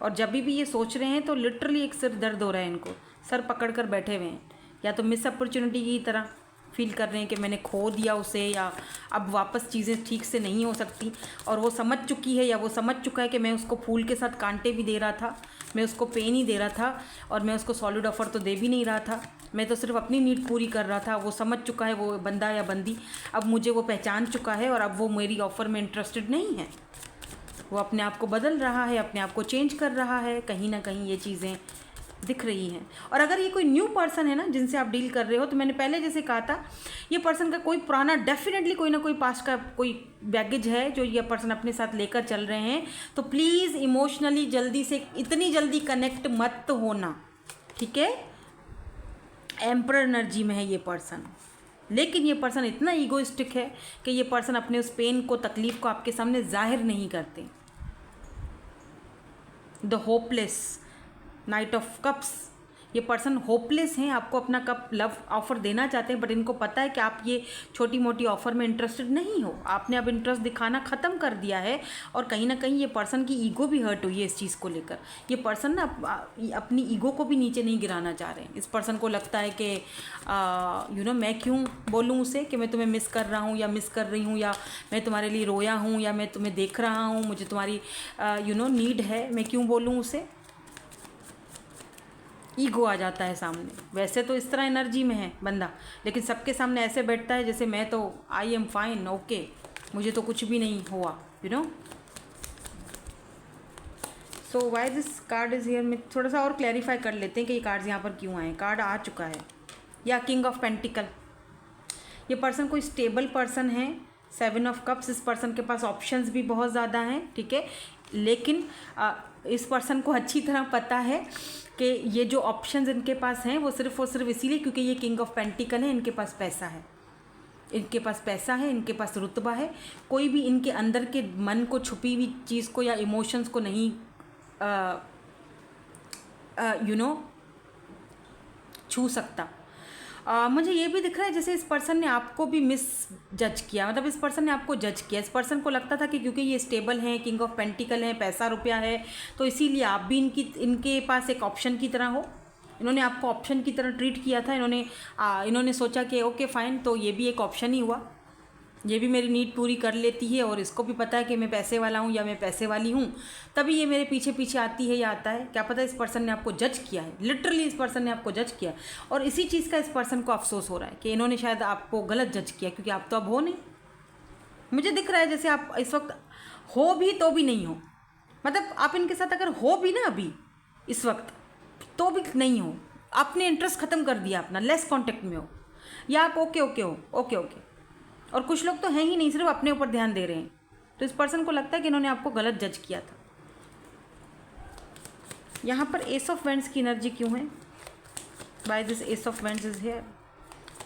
और जब भी ये सोच रहे हैं तो लिटरली एक सिर दर्द हो रहा है इनको, सर पकड़ कर बैठे हुए हैं, या तो मिस अपॉर्चुनिटी की तरह फील कर रहे हैं कि मैंने खो दिया उसे, या अब वापस चीज़ें ठीक से नहीं हो सकती। और वो समझ चुकी है या वो समझ चुका है कि मैं उसको फूल के साथ कांटे भी दे रहा था, मैं उसको पेन ही दे रहा था, और मैं उसको सॉलिड ऑफर तो दे भी नहीं रहा था, मैं तो सिर्फ अपनी नीड पूरी कर रहा था। वो समझ चुका है, वो बंदा या बंदी अब मुझे वो पहचान चुका है, और अब वो मेरी ऑफ़र में इंटरेस्टेड नहीं है। वो अपने आप को बदल रहा है, अपने आप को चेंज कर रहा है, कहीं ना कहीं ये चीज़ें दिख रही हैं। और अगर ये कोई न्यू पर्सन है ना जिनसे आप डील कर रहे हो, तो मैंने पहले जैसे कहा था, ये पर्सन का कोई पुराना डेफिनेटली कोई ना कोई पास्ट का कोई बैगेज है जो ये पर्सन अपने साथ लेकर चल रहे हैं। तो प्लीज़ इमोशनली जल्दी से, इतनी जल्दी कनेक्ट मत होना, ठीक है। एम्परर एनर्जी में है ये पर्सन, लेकिन ये पर्सन इतना ईगोइस्टिक है कि ये पर्सन अपने उस पेन को, तकलीफ़ को आपके सामने जाहिर नहीं करते। The hopeless, night of cups, ये पर्सन होपलेस हैं, आपको अपना कप लव ऑफ़र देना चाहते हैं, बट इनको पता है कि आप ये छोटी मोटी ऑफ़र में इंटरेस्टेड नहीं हो। आपने अब इंटरेस्ट दिखाना ख़त्म कर दिया है, और कहीं ना कहीं ये पर्सन की ईगो भी हर्ट हुई है इस चीज़ को लेकर। ये पर्सन ना अपनी ईगो को भी नीचे नहीं गिराना चाह रहे हैं। इस पर्सन को लगता है कि मैं क्यों बोलूँ उसे कि मैं तुम्हें मिस कर रहा हूँ या मिस कर रही हूँ, या मैं तुम्हारे लिए रोया हूँ, या मैं तुम्हें देख रहा हूँ, मुझे तुम्हारी नीड है, मैं क्यों बोलूँ उसे। ईगो आ जाता है सामने। वैसे तो इस तरह एनर्जी में है बंदा, लेकिन सबके सामने ऐसे बैठता है जैसे मैं तो आई एम फाइन, ओके, मुझे तो कुछ भी नहीं हुआ, so why this card is here. में थोड़ा सा और क्लैरिफाई कर लेते हैं कि ये कार्ड्स यहाँ पर क्यों आए। कार्ड आ चुका है, या किंग ऑफ पेंटिकल। ये पर्सन कोई स्टेबल पर्सन है। 7 ऑफ कप्स, इस पर्सन के पास ऑप्शंस भी बहुत ज़्यादा हैं, ठीक है, लेकिन इस पर्सन को अच्छी तरह पता है कि ये जो ऑप्शंस इनके पास हैं वो सिर्फ और सिर्फ इसीलिए क्योंकि ये किंग ऑफ पेंटिकल है। इनके पास पैसा है, इनके पास पैसा है, इनके पास रुतबा है। कोई भी इनके अंदर के मन को, छुपी हुई चीज़ को या इमोशंस को नहीं छू सकता। मुझे ये भी दिख रहा है जैसे इस पर्सन ने आपको भी मिस जज किया, मतलब इस पर्सन ने आपको जज किया। इस पर्सन को लगता था कि क्योंकि ये स्टेबल हैं, किंग ऑफ पेंटिकल हैं, पैसा रुपया है, तो इसीलिए आप भी इनके पास एक ऑप्शन की तरह हो। इन्होंने आपको ऑप्शन की तरह ट्रीट किया था। इन्होंने सोचा कि ओके फाइन, तो ये भी एक ऑप्शन ही हुआ, ये भी मेरी नीड पूरी कर लेती है, और इसको भी पता है कि मैं पैसे वाला हूँ या मैं पैसे वाली हूँ, तभी ये मेरे पीछे पीछे आती है या आता है। क्या पता इस पर्सन ने आपको जज किया है, लिटरली इस पर्सन ने आपको जज किया, और इसी चीज़ का इस पर्सन को अफसोस हो रहा है कि इन्होंने शायद आपको गलत जज किया, क्योंकि आप तो अब हो नहीं। मुझे दिख रहा है जैसे आप इस वक्त हो भी तो भी नहीं हो, मतलब आप इनके साथ अगर हो भी ना अभी इस वक्त तो भी नहीं हो, आपने इंटरेस्ट ख़त्म कर दिया अपना, लेस कॉन्टेक्ट में हो, या आप ओके ओके हो, ओके ओके। और कुछ लोग तो हैं ही नहीं, सिर्फ अपने ऊपर ध्यान दे रहे हैं। तो इस पर्सन को लगता है कि इन्होंने आपको गलत जज किया था। यहाँ पर एस ऑफ वेंड्स की एनर्जी क्यों है? By this Ace of Wands is here.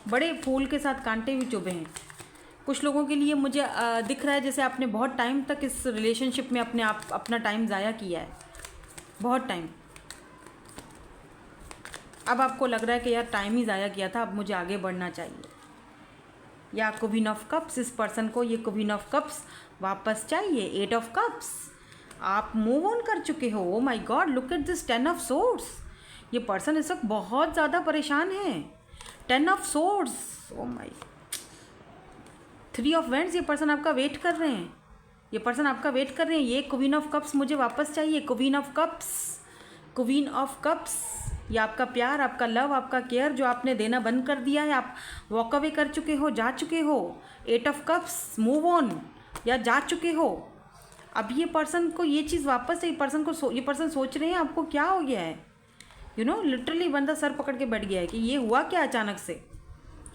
बड़े फूल के साथ कांटे भी चुभे हैं। कुछ लोगों के लिए मुझे दिख रहा है जैसे आपने बहुत टाइम तक इस रिलेशनशिप में अपना टाइम ज़ाया किया है, बहुत टाइम। अब आपको लग रहा है कि यार टाइम ही ज़ाया किया था, अब मुझे आगे बढ़ना चाहिए। या क्वीन ऑफ कप्स, इस पर्सन को ये क्वीन ऑफ कप्स वापस चाहिए। 8 ऑफ कप्स, आप मूव ऑन कर चुके हो। Oh my God, look at this 10 of swords. ये पर्सन इस वक्त बहुत ज़्यादा परेशान है। 10 of swords, oh my. 3 of vends, ये पर्सन आपका वेट कर रहे हैं। ये पर्सन आपका वेट कर रहे हैं। ये क्वीन ऑफ कप्स मुझे वापस चाहिए। Queen of cups, queen of cups. ये आपका प्यार, आपका लव, आपका केयर जो आपने देना बंद कर दिया है, आप वॉक अवे कर चुके हो, जा चुके हो। 8 ऑफ कप्स, मूव ऑन, या जा चुके हो। अब ये पर्सन को ये चीज़ वापस, ये पर्सन को ये पर्सन सोच रहे हैं आपको क्या हो गया है। यू नो, लिटरली बंदा सर पकड़ के बैठ गया है कि ये हुआ क्या अचानक से,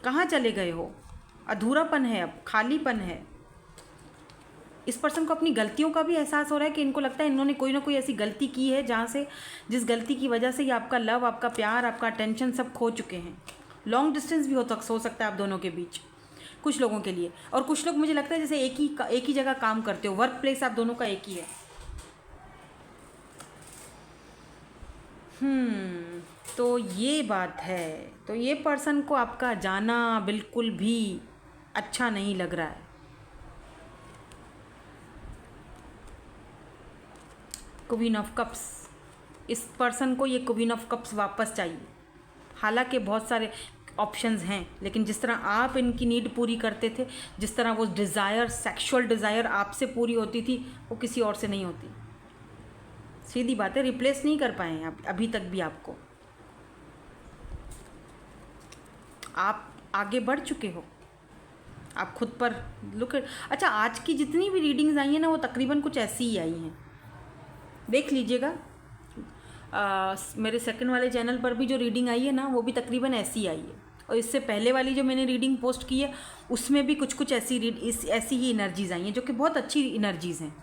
कहाँ चले गए हो। अधूरापन है, अब खालीपन है। इस पर्सन को अपनी गलतियों का भी एहसास हो रहा है कि इनको लगता है इन्होंने कोई ना कोई ऐसी गलती की है जहाँ से, जिस गलती की वजह से ये आपका लव, आपका प्यार, आपका अटेंशन सब खो चुके हैं। लॉन्ग डिस्टेंस भी हो सकता है आप दोनों के बीच, कुछ लोगों के लिए। और कुछ लोग मुझे लगता है जैसे एक ही जगह काम करते हो, वर्क प्लेस आप दोनों का एक ही है। तो ये बात है। तो ये पर्सन को आपका जाना बिल्कुल भी अच्छा नहीं लग रहा है। क्वीन ऑफ कप्स, इस पर्सन को ये क्वीन ऑफ कप्स वापस चाहिए। हालांकि बहुत सारे ऑप्शंस हैं, लेकिन जिस तरह आप इनकी नीड पूरी करते थे, जिस तरह वो डिज़ायर, सेक्सुअल डिज़ायर आपसे पूरी होती थी, वो किसी और से नहीं होती। सीधी बात है, रिप्लेस नहीं कर पाए हैं अभी तक भी आपको। आप आगे बढ़ चुके हो, आप खुद पर लुक। अच्छा, आज की जितनी भी रीडिंग्स आई हैं ना, वो तकरीबन कुछ ऐसी ही आई हैं, देख लीजिएगा। मेरे सेकंड वाले चैनल पर भी जो रीडिंग आई है ना, वो भी तकरीबन ऐसी आई है। और इससे पहले वाली जो मैंने रीडिंग पोस्ट की है, उसमें भी कुछ ऐसी ही एनर्जीज़ आई हैं, जो कि बहुत अच्छी एनर्जीज़ हैं,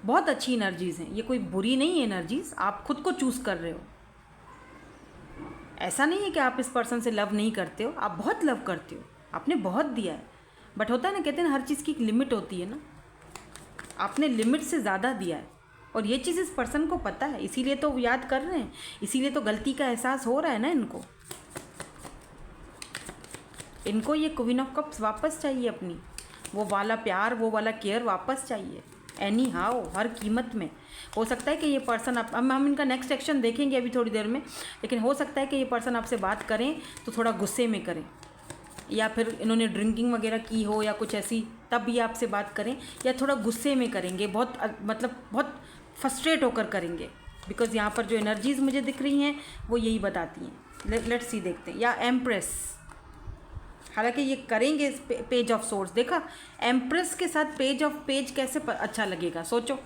बहुत अच्छी एनर्जीज़ हैं। ये कोई बुरी नहीं है एनर्जीज़, आप खुद को चूज़ कर रहे हो। ऐसा नहीं है कि आप इस पर्सन से लव नहीं करते हो, आप बहुत लव करते हो, आपने बहुत दिया है। बट होता है ना, कहते हैं हर चीज़ की एक लिमिट होती है ना, आपने लिमिट से ज़्यादा दिया है। और ये चीज़ इस पर्सन को पता है, इसीलिए तो याद कर रहे हैं, इसीलिए तो गलती का एहसास हो रहा है ना इनको ये क्वीन ऑफ कप्स वापस चाहिए। अपनी वो वाला प्यार, वो वाला केयर वापस चाहिए, एनी हाउ, हर कीमत में। हो सकता है कि ये पर्सन हम इनका नेक्स्ट एक्शन देखेंगे अभी थोड़ी देर में, लेकिन हो सकता है कि ये पर्सन आपसे बात करें तो थोड़ा गुस्से में करें, या फिर इन्होंने ड्रिंकिंग वगैरह की हो या कुछ ऐसी, तब ये आपसे बात करें, या थोड़ा गुस्से में करेंगे, बहुत फ्रस्ट्रेट होकर करेंगे। बिकॉज यहाँ पर जो एनर्जीज़ मुझे दिख रही हैं वो यही बताती हैं। लेट्स सी, देखते हैं। या एम्प्रेस, हालांकि ये करेंगे इस पेज ऑफ सोर्स। देखा, एम्प्रेस के साथ पेज कैसे अच्छा लगेगा, सोचो।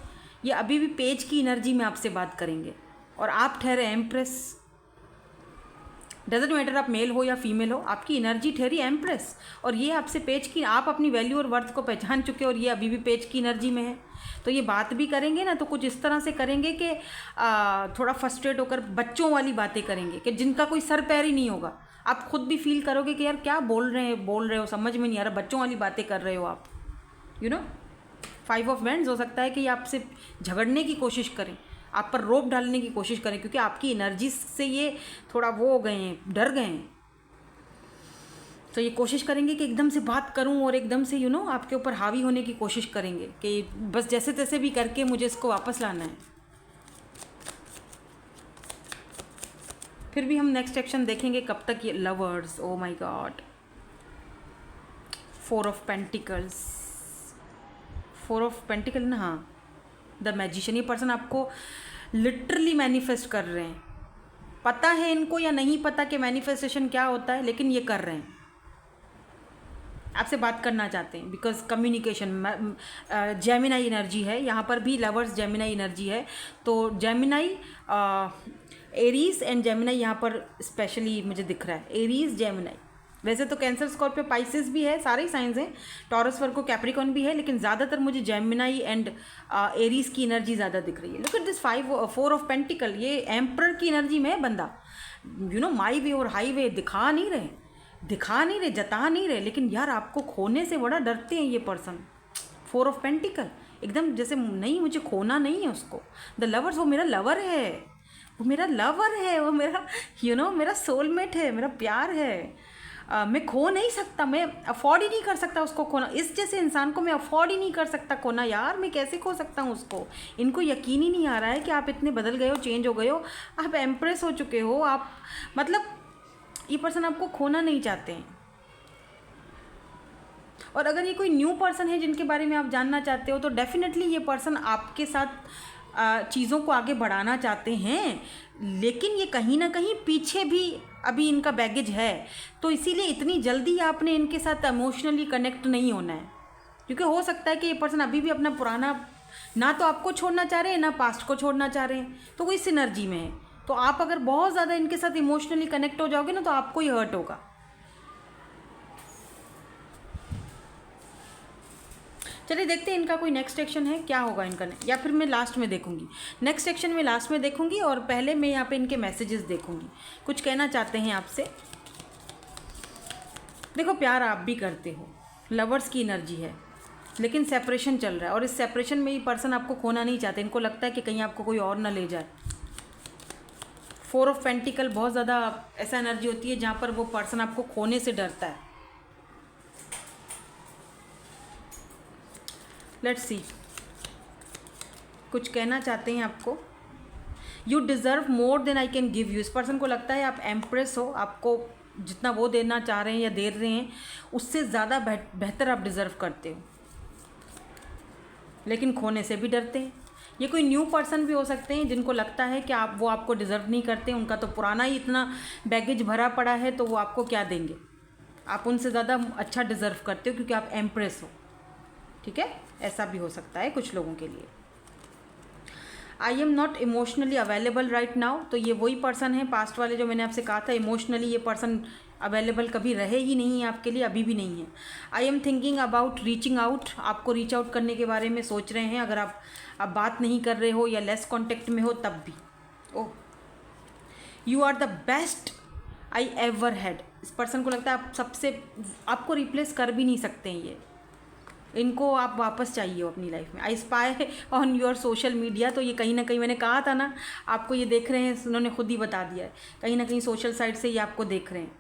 ये अभी भी पेज की एनर्जी में आपसे बात करेंगे, और आप ठहरे एम्प्रेस। डजेंट मैटर आप मेल हो या फीमेल हो, आपकी एनर्जी ठहरी एम्प्रेस, और ये आपसे पेज की, आप अपनी वैल्यू और वर्थ को पहचान चुके, और ये अभी भी पेज की एनर्जी में है। तो ये बात भी करेंगे ना, तो कुछ इस तरह से करेंगे कि थोड़ा फ्रस्ट्रेट होकर बच्चों वाली बातें करेंगे, कि जिनका कोई सर पैर ही नहीं होगा। आप खुद भी फील करोगे कि यार क्या बोल रहे हो, समझ में नहीं आ रहा, बच्चों वाली बातें कर रहे हो आप। यू नो, 5 ऑफ वेंड्स, हो सकता है कि ये आपसे झगड़ने की कोशिश करें, आप पर रोप डालने की कोशिश करें, क्योंकि आपकी एनर्जी से ये थोड़ा वो हो गए हैं, डर गए हैं। तो ये कोशिश करेंगे कि एकदम से बात करूं, और एकदम से आपके ऊपर हावी होने की कोशिश करेंगे कि बस जैसे तैसे भी करके मुझे इसको वापस लाना है। फिर भी हम नेक्स्ट एक्शन देखेंगे कब तक ये lovers. Oh my God, 4 of pentacles, 4 of pentacle ना, हाँ, द मैजिशियन। ये पर्सन आपको लिटरली मैनिफेस्ट कर रहे हैं। पता है इनको या नहीं पता कि मैनिफेस्टेशन क्या होता है, लेकिन ये कर रहे हैं, आपसे बात करना चाहते हैं। बिकॉज कम्युनिकेशन, जेमिनाई एनर्जी है यहाँ पर भी, लवर्स जेमिनाई एनर्जी है। तो जेमिनाई, एरीज एंड जेमिनाई यहाँ पर स्पेशली मुझे दिख रहा है, एरीज जेमिनाई। वैसे तो कैंसर, स्कॉर्पियो, पाइसेस भी है, सारे ही साइंस हैं, टॉरस, वर्गो, कैप्रिकॉर्न भी है, लेकिन ज़्यादातर मुझे जेमिनाई एंड एरीज की एनर्जी ज़्यादा दिख रही है। Look at this 4 of pentacle, ये एम्पर की एनर्जी में है बंदा। माई वे और हाई वे दिखा नहीं रहे, जता नहीं रहे, लेकिन यार आपको खोने से बड़ा डरते हैं ये पर्सन। 4 ऑफ पेंटिकल, एकदम जैसे नहीं, मुझे खोना नहीं है उसको। द लवर्स, वो मेरा लवर है, वो मेरा लवर है, वो मेरा मेरा सोलमेट है, मेरा प्यार है। मैं खो नहीं सकता, मैं अफोर्ड ही नहीं कर सकता उसको खोना। इस जैसे इंसान को मैं अफोर्ड ही नहीं कर सकता खोना यार, मैं कैसे खो सकता हूँ उसको। इनको यकीन ही नहीं आ रहा है कि आप इतने बदल गए हो, चेंज हो गए हो, आप एम्प्रेस हो चुके हो, आप मतलब ये पर्सन आपको खोना नहीं चाहते हैं। और अगर ये कोई न्यू पर्सन है जिनके बारे में आप जानना चाहते हो तो डेफिनेटली ये पर्सन आपके साथ चीज़ों को आगे बढ़ाना चाहते हैं, लेकिन ये कहीं ना कहीं पीछे भी अभी इनका बैगेज है, तो इसीलिए इतनी जल्दी आपने इनके साथ इमोशनली कनेक्ट नहीं होना है। क्योंकि हो सकता है कि ये पर्सन अभी भी अपना पुराना, ना तो आपको छोड़ना चाह रहे हैं ना पास्ट को छोड़ना चाह रहे हैं, तो कोई सिनर्जी में है। तो आप अगर बहुत ज़्यादा इनके साथ इमोशनली कनेक्ट हो जाओगे ना तो आपको ही हर्ट होगा। चलिए देखते हैं इनका कोई नेक्स्ट एक्शन है, क्या होगा इनका, या फिर मैं लास्ट में देखूंगी। नेक्स्ट एक्शन में लास्ट में देखूंगी, और पहले मैं यहाँ पे इनके मैसेजेस देखूंगी, कुछ कहना चाहते हैं आपसे। देखो प्यार आप भी करते हो, लवर्स की एनर्जी है, लेकिन सेपरेशन चल रहा है, और इस सेपरेशन में ये पर्सन आपको खोना नहीं चाहते। इनको लगता है कि कहीं आपको कोई और ना ले जाए। 4 ऑफ पेंटिकल बहुत ज़्यादा ऐसा एनर्जी होती है जहाँ पर वो पर्सन आपको खोने से डरता है। लेट्स सी, कुछ कहना चाहते हैं आपको। You deserve more than I can give you. इस पर्सन को लगता है आप एम्प्रेस हो, आपको जितना वो देना चाह रहे हैं या दे रहे हैं उससे ज़्यादा बेहतर आप डिज़र्व करते हो, लेकिन खोने से भी डरते हैं। ये कोई न्यू पर्सन भी हो सकते हैं जिनको लगता है कि वो आपको डिज़र्व नहीं करते, उनका तो पुराना ही इतना बैगेज भरा पड़ा है, तो वो आपको क्या देंगे। आप उनसे ज़्यादा अच्छा डिज़र्व करते हो क्योंकि आप एम्प्रेस हो। ठीक है, ऐसा भी हो सकता है कुछ लोगों के लिए। I am not emotionally available right now. तो ये वही पर्सन है पास्ट वाले जो मैंने आपसे कहा था, इमोशनली ये पर्सन अवेलेबल कभी रहे ही नहीं है आपके लिए, अभी भी नहीं है। I am thinking about reaching out. आपको रीच आउट करने के बारे में सोच रहे हैं, अगर आप अब बात नहीं कर रहे हो या लेस कॉन्टेक्ट में हो तब भी। Oh, you are the best I ever had. इस पर्सन को लगता है आप सबसे, आपको रिप्लेस कर भी नहीं सकते हैं ये, इनको आप वापस चाहिए हो अपनी लाइफ में। I spy on your social media. तो ये कहीं ना कहीं, मैंने कहा था ना आपको, ये देख रहे हैं, उन्होंने खुद ही बता दिया है, कहीं ना कहीं सोशल साइट से ये आपको देख रहे हैं।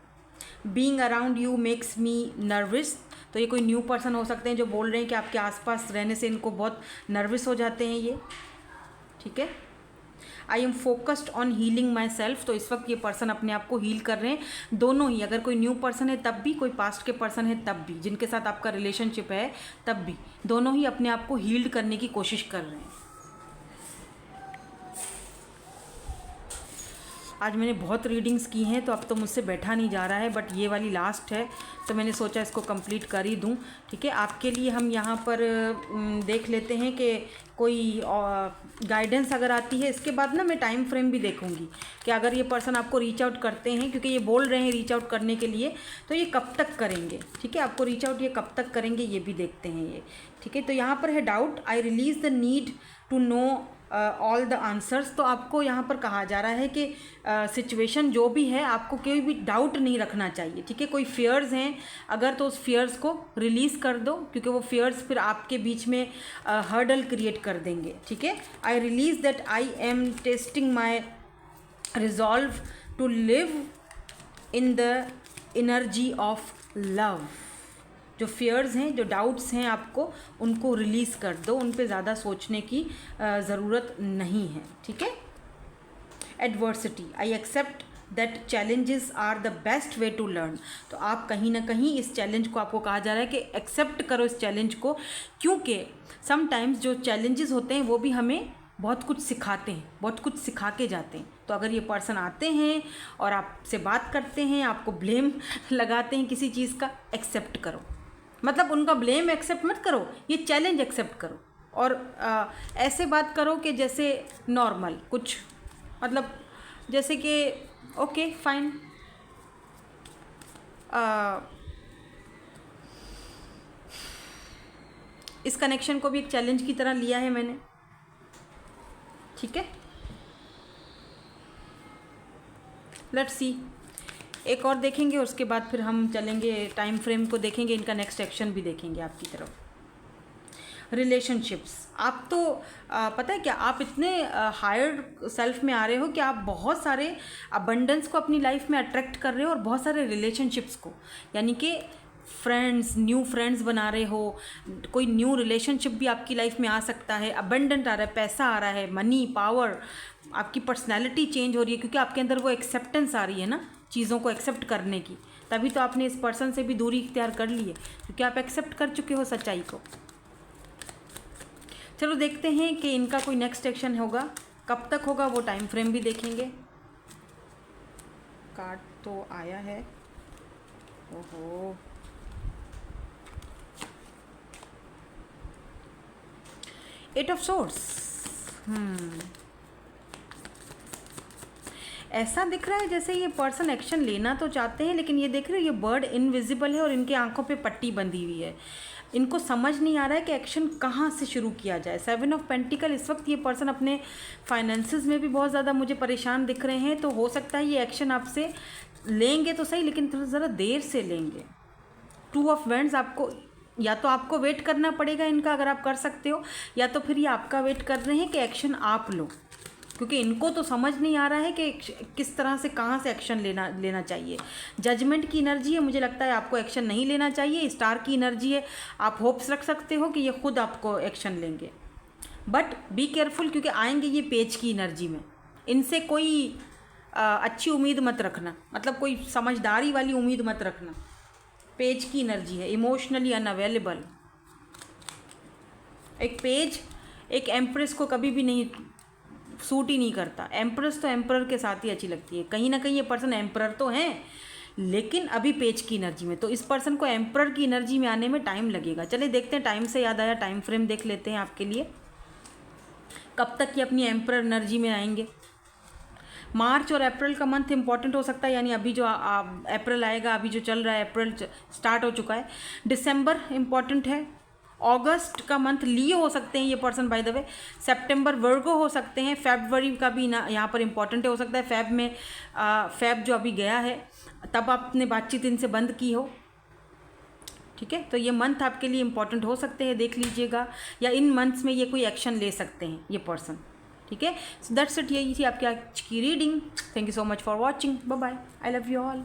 Being around you makes me nervous. तो ये कोई न्यू पर्सन हो सकते हैं जो बोल रहे हैं कि आपके आसपास रहने से इनको बहुत नर्वस हो जाते हैं ये। ठीक है, I am focused on healing my self. तो इस वक्त ये पर्सन अपने आप को हील कर रहे हैं, दोनों ही। अगर कोई न्यू पर्सन है तब भी, कोई पास्ट के पर्सन है तब भी, जिनके साथ आपका रिलेशनशिप है तब भी, दोनों ही अपने आप को हील्ड करने की कोशिश कर रहे हैं। आज मैंने बहुत रीडिंग्स की हैं तो अब तो मुझसे बैठा नहीं जा रहा है, बट ये वाली लास्ट है तो मैंने सोचा इसको कंप्लीट कर ही दूं। ठीक है, आपके लिए हम यहाँ पर देख लेते हैं कि कोई गाइडेंस अगर आती है। इसके बाद ना मैं टाइम फ्रेम भी देखूंगी कि अगर ये पर्सन आपको रीच आउट करते हैं, क्योंकि ये बोल रहे हैं रीच आउट करने के लिए, तो ये कब तक करेंगे। ठीक है, आपको रीच आउट ये कब तक करेंगे ये भी देखते हैं ये। ठीक है, तो यहाँ पर है doubt. I release the need to know all the answers. तो आपको यहाँ पर कहा जा रहा है कि सिचुएशन जो भी है आपको कोई भी डाउट नहीं रखना चाहिए। ठीक है, कोई फियर्स हैं अगर, तो उस फियर्स को रिलीज़ कर दो, क्योंकि वो फियर्स फिर आपके बीच में हर्डल क्रिएट कर देंगे। ठीक है, I release that I am testing my resolve to live in the energy of love. जो फियर्स हैं, जो डाउट्स हैं आपको, उनको रिलीज़ कर दो, उन पे ज़्यादा सोचने की ज़रूरत नहीं है। ठीक है, adversity. I accept that challenges are the best way to learn. तो आप कहीं ना कहीं इस चैलेंज को, आपको कहा जा रहा है कि एक्सेप्ट करो इस चैलेंज को, क्योंकि समटाइम्स जो चैलेंजेस होते हैं वो भी हमें बहुत कुछ सिखाते हैं, बहुत कुछ सिखा के जाते हैं। तो अगर ये पर्सन आते हैं और आपसे बात करते हैं, आपको ब्लेम लगाते हैं किसी चीज़ का, एक्सेप्ट करो। मतलब उनका ब्लेम एक्सेप्ट मत करो, ये चैलेंज एक्सेप्ट करो। और ऐसे बात करो कि जैसे नॉर्मल कुछ, मतलब जैसे कि ओके फाइन, इस कनेक्शन को भी एक चैलेंज की तरह लिया है मैंने। ठीक है, लेट्स सी, एक और देखेंगे, उसके बाद फिर हम चलेंगे टाइम फ्रेम को देखेंगे, इनका नेक्स्ट एक्शन भी देखेंगे आपकी तरफ। रिलेशनशिप्स, आप तो पता है क्या, आप इतने हायर सेल्फ में आ रहे हो कि आप बहुत सारे अबंडेंस को अपनी लाइफ में अट्रैक्ट कर रहे हो और बहुत सारे रिलेशनशिप्स को, यानी कि फ्रेंड्स, न्यू फ्रेंड्स बना रहे हो, कोई न्यू रिलेशनशिप भी आपकी लाइफ में आ सकता है, अबंडेंट आ रहा है, पैसा आ रहा है, मनी, पावर, आपकी पर्सनैलिटी चेंज हो रही है क्योंकि आपके अंदर वो एक्सेप्टेंस आ रही है ना, चीज़ों को एक्सेप्ट करने की। तभी तो आपने इस पर्सन से भी दूरी इख्तियार कर ली है क्योंकि आप एक्सेप्ट कर चुके हो सच्चाई को। चलो देखते हैं कि इनका कोई नेक्स्ट एक्शन होगा, कब तक होगा, वो टाइम फ्रेम भी देखेंगे। कार्ड तो आया है, ओहो, एट ऑफ सोर्ड्स। ऐसा दिख रहा है जैसे ये पर्सन एक्शन लेना तो चाहते हैं, लेकिन ये देख रहे हो ये बर्ड इनविजिबल है और इनके आंखों पे पट्टी बंधी हुई है। इनको समझ नहीं आ रहा है कि एक्शन कहाँ से शुरू किया जाए। 7 ऑफ पेंटिकल, इस वक्त ये पर्सन अपने फाइनेंसेस में भी बहुत ज़्यादा मुझे परेशान दिख रहे हैं, तो हो सकता है ये एक्शन आपसे लेंगे तो सही, लेकिन थोड़ा ज़रा देर से लेंगे। 2 ऑफ वैंड्स, आपको या तो आपको वेट करना पड़ेगा इनका अगर आप कर सकते हो, या तो फिर ये आपका वेट कर रहे हैं कि एक्शन आप लो, क्योंकि इनको तो समझ नहीं आ रहा है कि किस तरह से कहाँ से एक्शन लेना चाहिए। जजमेंट की एनर्जी है, मुझे लगता है आपको एक्शन नहीं लेना चाहिए। स्टार की एनर्जी है, आप होप्स रख सकते हो कि ये खुद आपको एक्शन लेंगे, बट बी केयरफुल क्योंकि आएंगे ये पेज की एनर्जी में। इनसे कोई अच्छी उम्मीद मत रखना, मतलब कोई समझदारी वाली उम्मीद मत रखना। पेज की एनर्जी है, इमोशनली अनअवेलेबल। एक पेज एक एम्प्रेस को कभी भी नहीं सूट ही नहीं करता। एम्प्रेस तो एम्परर के साथ ही अच्छी लगती है। कहीं ना कहीं ये पर्सन एम्परर तो हैं, लेकिन अभी पेज की एनर्जी में, तो इस पर्सन को एम्परर की एनर्जी में आने में टाइम लगेगा। चलिए देखते हैं, टाइम से याद आया टाइम फ्रेम देख लेते हैं आपके लिए, कब तक ये अपनी एम्परर एनर्जी में आएंगे। मार्च और अप्रैल का मंथ इंपॉर्टेंट हो सकता है, यानी अभी जो अप्रैल आएगा, अभी जो चल रहा है अप्रैल स्टार्ट हो चुका है। दिसंबर इंपॉर्टेंट है। अगस्त का मंथ लियो हो सकते हैं ये पर्सन बाय द वे। सितंबर वर्गो हो सकते हैं। फरवरी का भी ना यहाँ पर इंपॉर्टेंट हो सकता है। फेब में फेब जो अभी गया है तब आपने बातचीत इनसे बंद की हो, ठीक है, तो ये मंथ आपके लिए इंपॉर्टेंट हो सकते हैं, देख लीजिएगा, या इन मंथ्स में ये कोई एक्शन ले सकते हैं ये पर्सन, ठीक है। सो दैट्स इट, यही थी आपकी आज की reading. Thank you so much for watching, bye bye, I love you all.